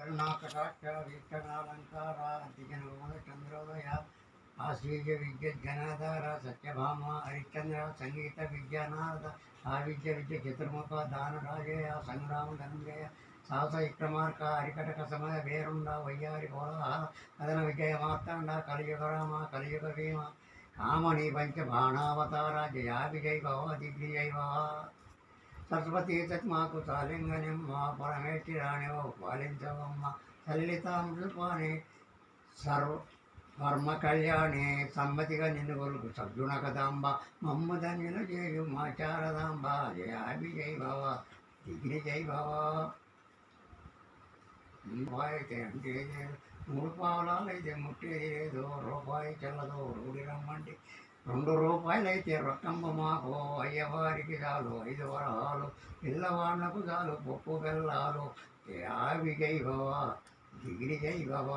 కరుణాకటాక్ష వీక్షణాలంకార దిజనోద చంద్రోదయ ఆశ్వీజ విద్యుజ్జనాధార సత్యభామ హరిశ్చంద్ర సంగీత విద్యానాథ ఆవిద్య విద్య చతుర్ముఖ దానరాజయ సంగ్రామ ధనంజయ సాహస విక్రమార్క హరికటక సమయ వేరుండ వయ్యారి కోలాహ కథన విజయ మార్తాండ కలియుగ రామ కలియుగ భీమ కామణి పంచ బాణావతార జయా విజయ భవ దిగ్విజయ భవ సరస్వతి మాకు సాలింగనిమ్మ పరమేటి రాణివ పాలించవమ్మ లలితామృపాని వర్మ కళ్యాణి సమ్మతిగా నిన్ను కొలుకు సద్గుణ కదాంబ మమ్మ ధన్యుల చేయు మా శారదాంబ జయాభి జై భవ దిగ్ని జై భవ. అయితే అంటే 3 పావులాలు అయితే ముట్టేది లేదు, రూపాయి చెల్లదు రూడి రమ్మండి. 2 రూపాయలైతే రొట్టంబ మాకు అయ్యవారికి చాలు 5 వరహాలు, పిల్లవాళ్లకు చాలు పప్పు బెల్లాలు. జయాభి జై భవ దిగిరి జై భవ.